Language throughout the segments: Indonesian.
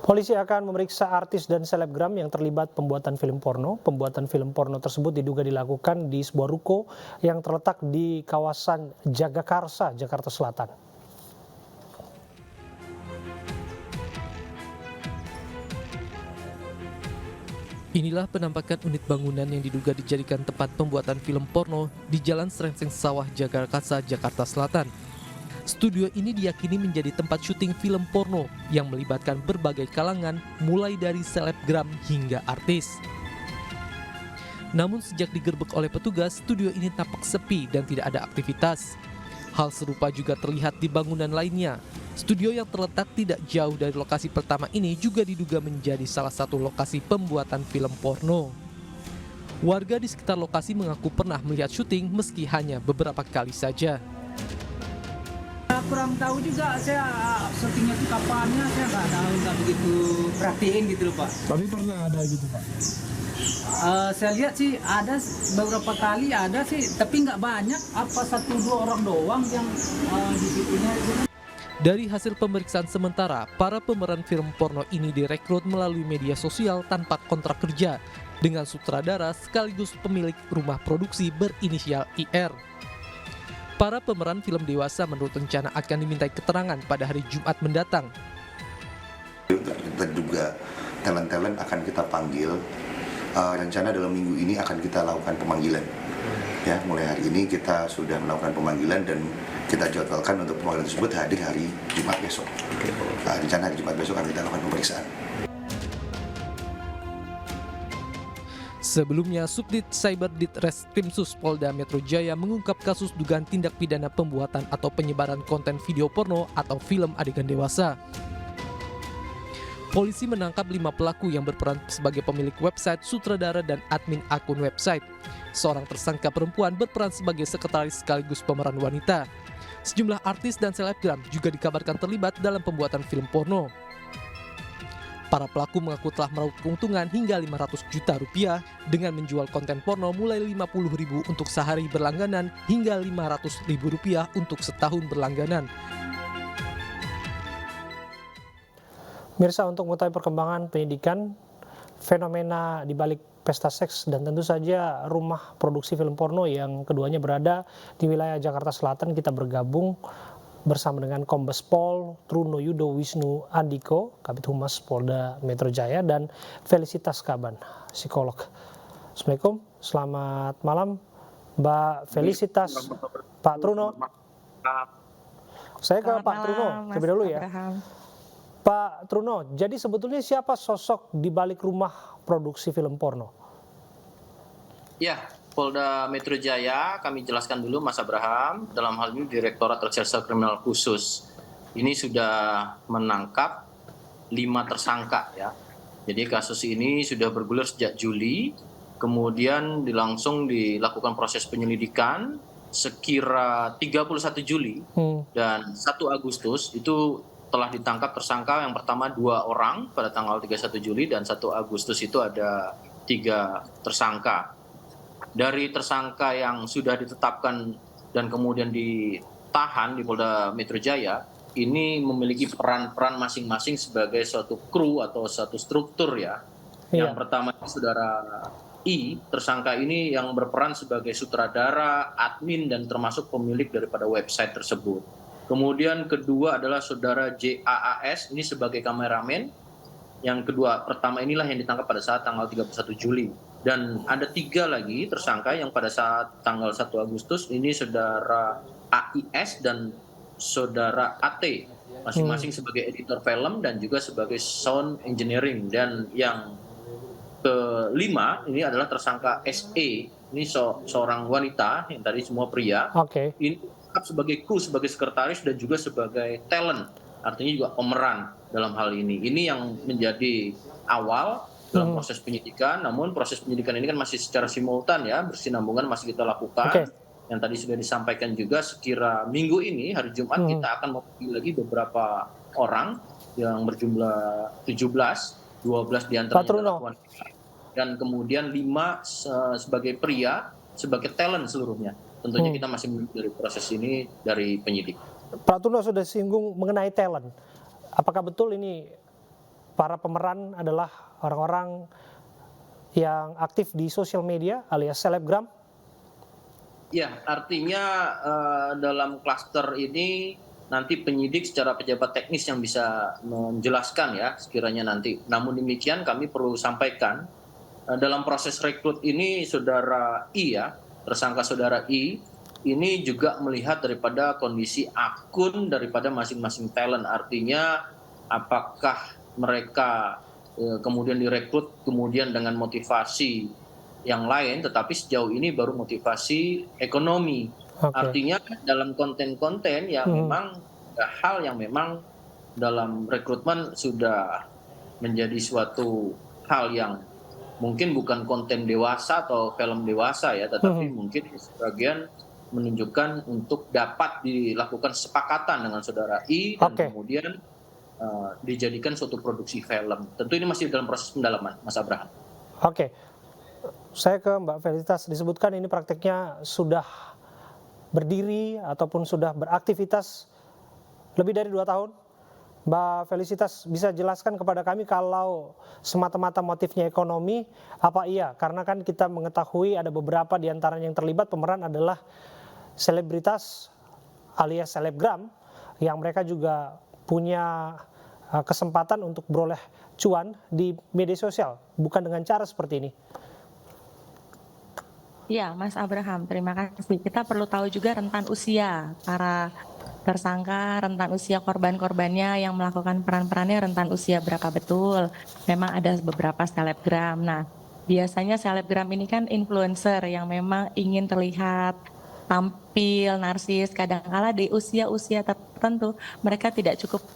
Polisi akan memeriksa artis dan selebgram yang terlibat pembuatan film porno. Pembuatan film porno tersebut diduga dilakukan di sebuah ruko yang terletak di kawasan Jagakarsa, Jakarta Selatan. Inilah penampakan unit bangunan yang diduga dijadikan tempat pembuatan film porno di Jalan Srengseng Sawah, Jagakarsa, Jakarta Selatan. Studio ini diyakini menjadi tempat syuting film porno yang melibatkan berbagai kalangan, mulai dari selebgram hingga artis. Namun sejak digerebek oleh petugas, studio ini tampak sepi dan tidak ada aktivitas. Hal serupa juga terlihat di bangunan lainnya. Studio yang terletak tidak jauh dari lokasi pertama ini juga diduga menjadi salah satu lokasi pembuatan film porno. Warga di sekitar lokasi mengaku pernah melihat syuting meski hanya beberapa kali saja. Kurang tahu juga, saya syutingnya itu kapannya, saya nggak begitu perhatiin gitu loh Pak. Tapi pernah ada gitu Pak? Saya lihat sih ada beberapa kali ada sih, tapi nggak banyak, apa 1-2 orang doang yang di situnya itu. Dari hasil pemeriksaan sementara, para pemeran film porno ini direkrut melalui media sosial tanpa kontrak kerja dengan sutradara sekaligus pemilik rumah produksi berinisial IR. Para pemeran film dewasa menurut rencana akan dimintai keterangan pada hari Jumat mendatang. Terduga talent-talent akan kita panggil. Rencana dalam minggu ini akan kita lakukan pemanggilan. Ya, mulai hari ini kita sudah melakukan pemanggilan dan kita jadwalkan untuk pemanggilan tersebut hadir hari Jumat besok. Rencana hari Jumat besok akan kita lakukan pemeriksaan. Sebelumnya, Subdit Cyberdit Reskrimsus Polda Metro Jaya mengungkap kasus dugaan tindak pidana pembuatan atau penyebaran konten video porno atau film adegan dewasa. Polisi menangkap 5 pelaku yang berperan sebagai pemilik website, sutradara, dan admin akun website. Seorang tersangka perempuan berperan sebagai sekretaris sekaligus pemeran wanita. Sejumlah artis dan selebgram juga dikabarkan terlibat dalam pembuatan film porno. Para pelaku mengaku telah meraup keuntungan hingga 500 juta rupiah dengan menjual konten porno mulai 50.000 untuk sehari berlangganan hingga 500.000 rupiah untuk setahun berlangganan. Mirsa, untuk mengetahui perkembangan penyidikan, fenomena di balik pesta seks dan tentu saja rumah produksi film porno yang keduanya berada di wilayah Jakarta Selatan, kita bergabung bersama dengan Kombes Pol Truno Yudo Wisnu Andiko, Kabid Humas Polda Metro Jaya, dan Felicitas Kaban, psikolog. Assalamualaikum, selamat malam Mbak Felicitas, Pak Truno. Saya ke Pak Truno terlebih dahulu ya. Pak Truno, jadi sebetulnya siapa sosok di balik rumah produksi film porno? Ya, Polda Metro Jaya, kami jelaskan dulu Mas Abraham, dalam hal ini Direktorat Reserse Kriminal Khusus. Ini sudah menangkap 5 tersangka ya. Jadi kasus ini sudah bergulir sejak Juli, kemudian langsung dilakukan proses penyelidikan sekira 31 Juli dan 1 Agustus itu telah ditangkap tersangka yang pertama 2 orang pada tanggal 31 Juli dan 1 Agustus itu ada 3 tersangka. Dari tersangka yang sudah ditetapkan dan kemudian ditahan di Polda Metro Jaya, ini memiliki peran-peran masing-masing sebagai suatu kru atau suatu struktur ya. Yang pertama saudara I, tersangka ini yang berperan sebagai sutradara, admin, dan termasuk pemilik daripada website tersebut. Kemudian kedua adalah saudara JAAS, ini sebagai kameramen. Yang kedua, pertama inilah yang ditangkap pada saat tanggal 31 Juli. Dan ada 3 lagi tersangka yang pada saat tanggal 1 Agustus ini saudara AIS dan saudara AT, masing-masing sebagai editor film dan juga sebagai sound engineering. Dan yang kelima ini adalah tersangka SE, ini seorang wanita, yang tadi semua pria. Ini sebagai kru, sebagai sekretaris dan juga sebagai talent, artinya juga pemeran dalam hal ini. Ini yang menjadi awal dalam proses penyidikan, namun proses penyidikan ini kan masih secara simultan ya, bersinambungan masih kita lakukan. Yang tadi sudah disampaikan juga sekira minggu ini, hari Jumat kita akan memanggil lagi beberapa orang yang berjumlah 17, 12 diantaranya adalah wanita, dan kemudian 5 sebagai pria, sebagai talent seluruhnya. Tentunya kita masih menunggu dari proses ini dari penyidik. Pak Truno sudah singgung mengenai talent. Apakah betul ini para pemeran adalah orang-orang yang aktif di sosial media alias selebgram? Ya, artinya dalam klaster ini nanti penyidik secara pejabat teknis yang bisa menjelaskan ya sekiranya nanti. Namun demikian kami perlu sampaikan dalam proses rekrut ini saudara I ya, tersangka saudara I ini juga melihat daripada kondisi akun daripada masing-masing talent. Artinya apakah mereka kemudian direkrut kemudian dengan motivasi yang lain, tetapi sejauh ini baru motivasi ekonomi. Artinya dalam konten-konten yang memang hal yang memang dalam rekrutmen sudah menjadi suatu hal yang mungkin bukan konten dewasa atau film dewasa ya, tetapi mungkin sebagian menunjukkan untuk dapat dilakukan kesepakatan dengan saudara I dan kemudian dijadikan suatu produksi film. Tentu ini masih dalam proses pendalaman, Mas Abraham. Saya ke Mbak Felicitas, disebutkan ini prakteknya sudah berdiri ataupun sudah beraktivitas lebih dari 2 tahun. Mbak Felicitas bisa jelaskan kepada kami kalau semata-mata motifnya ekonomi, apa iya? Karena kan kita mengetahui ada beberapa di antara yang terlibat pemeran adalah selebritas alias selebgram yang mereka juga punya kesempatan untuk beroleh cuan di media sosial, bukan dengan cara seperti ini. Ya, Mas Abraham, terima kasih. Kita perlu tahu juga rentan usia para tersangka, rentan usia korban-korbannya yang melakukan peran-perannya rentan usia berapa betul. Memang ada beberapa selebgram. Nah, biasanya selebgram ini kan influencer yang memang ingin terlihat tampil, narsis. Kadang-kala di usia-usia tertentu mereka tidak cukup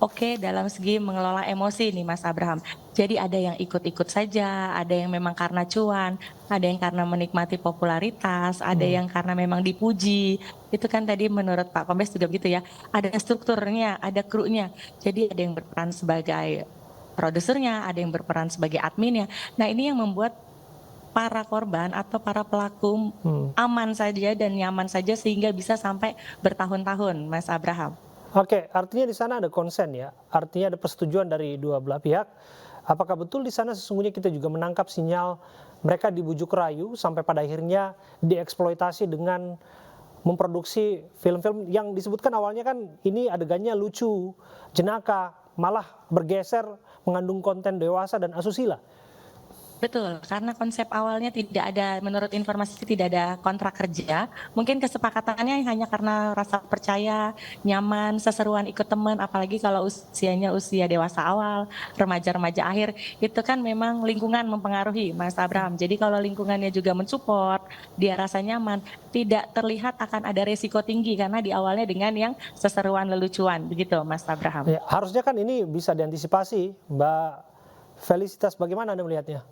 oke dalam segi mengelola emosi nih Mas Abraham. Jadi ada yang ikut-ikut saja, ada yang memang karena cuan, ada yang karena menikmati popularitas, ada yang karena memang dipuji. Itu kan tadi menurut Pak Kombes juga begitu ya. Ada strukturnya, ada krunya. Jadi ada yang berperan sebagai produsernya, ada yang berperan sebagai adminnya. Nah ini yang membuat para korban atau para pelaku aman saja dan nyaman saja sehingga bisa sampai bertahun-tahun Mas Abraham. Artinya di sana ada konsen ya, artinya ada persetujuan dari dua belah pihak. Apakah betul di sana sesungguhnya kita juga menangkap sinyal mereka dibujuk rayu sampai pada akhirnya dieksploitasi dengan memproduksi film-film yang disebutkan awalnya kan ini adegannya lucu, jenaka, malah bergeser mengandung konten dewasa dan asusila. Betul, karena konsep awalnya tidak ada, menurut informasi tidak ada kontrak kerja. Mungkin kesepakatannya hanya karena rasa percaya, nyaman, seseruan ikut teman, apalagi kalau usianya usia dewasa awal, remaja-remaja akhir, itu kan memang lingkungan mempengaruhi Mas Abraham. Jadi kalau lingkungannya juga mensupport, dia rasa nyaman, tidak terlihat akan ada resiko tinggi karena di awalnya dengan yang seseruan lelucuan, begitu Mas Abraham. Ya, harusnya kan ini bisa diantisipasi, Mbak Felicitas, bagaimana Anda melihatnya?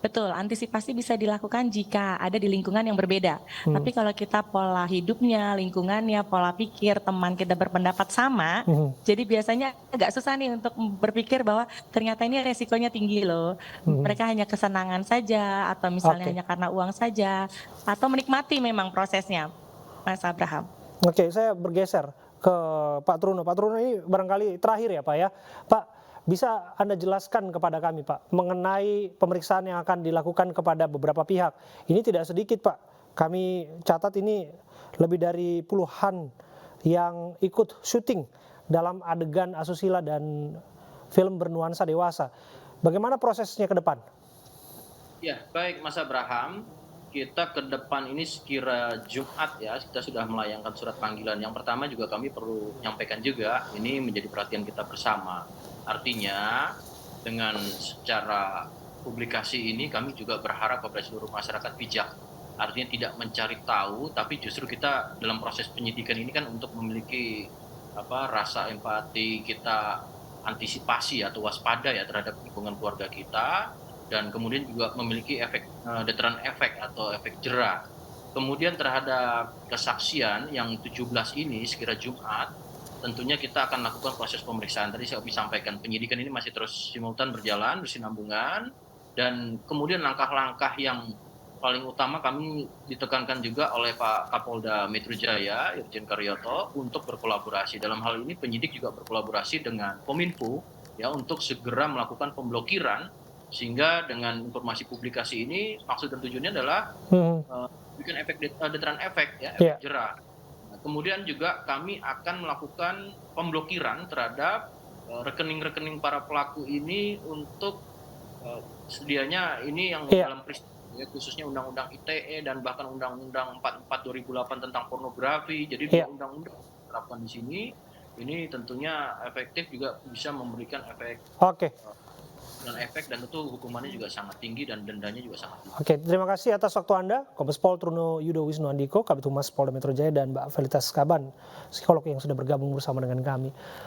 Betul, antisipasi bisa dilakukan jika ada di lingkungan yang berbeda. Tapi kalau kita pola hidupnya, lingkungannya, pola pikir, teman kita berpendapat sama, jadi biasanya agak susah nih untuk berpikir bahwa ternyata ini resikonya tinggi loh. Mereka hanya kesenangan saja, atau misalnya hanya karena uang saja, atau menikmati memang prosesnya, Mas Abraham. Saya bergeser ke Pak Truno. Pak Truno ini barangkali terakhir ya Pak ya. Pak, bisa Anda jelaskan kepada kami Pak mengenai pemeriksaan yang akan dilakukan kepada beberapa pihak. Ini tidak sedikit Pak, kami catat ini lebih dari puluhan yang ikut syuting dalam adegan asusila dan film bernuansa dewasa. Bagaimana prosesnya ke depan? Ya, baik Mas Abraham, kita ke depan ini sekira Jumat ya, kita sudah melayangkan surat panggilan. Yang pertama juga kami perlu menyampaikan juga, ini menjadi perhatian kita bersama. Artinya dengan secara publikasi ini kami juga berharap kepada seluruh masyarakat bijak. Artinya tidak mencari tahu, tapi justru kita dalam proses penyidikan ini kan untuk memiliki rasa empati, kita antisipasi atau waspada ya terhadap lingkungan keluarga kita, dan kemudian juga memiliki efek deteran efek atau efek jera. Kemudian terhadap kesaksian yang 17 ini sekira Jumat, tentunya kita akan lakukan proses pemeriksaan. Tadi saya sampaikan penyidikan ini masih terus simultan berjalan, bersinambungan, dan kemudian langkah-langkah yang paling utama kami ditekankan juga oleh Pak Kapolda Metro Jaya, Irjen Karyoto, untuk berkolaborasi. Dalam hal ini penyidik juga berkolaborasi dengan Kominfo, ya untuk segera melakukan pemblokiran, sehingga dengan informasi publikasi ini maksud dan tujuannya adalah bikin efek deteran efek, ya, efek jerah. Nah, kemudian juga kami akan melakukan pemblokiran terhadap rekening-rekening para pelaku ini untuk sedianya ini yang dalam peristiwa, ya, khususnya Undang-Undang ITE dan bahkan Undang-Undang 44 2008 tentang pornografi. Jadi dua undang-undang diterapkan di sini. Ini tentunya efektif, juga bisa memberikan efek dan tentu hukumannya juga sangat tinggi dan dendanya juga sangat tinggi. Oke, terima kasih atas waktu Anda, Kombes Pol Truno Yudo Wisnu Andiko, Kabid Humas Polda Metro Jaya, dan Mbak Velitas Kaban, psikolog yang sudah bergabung bersama dengan kami.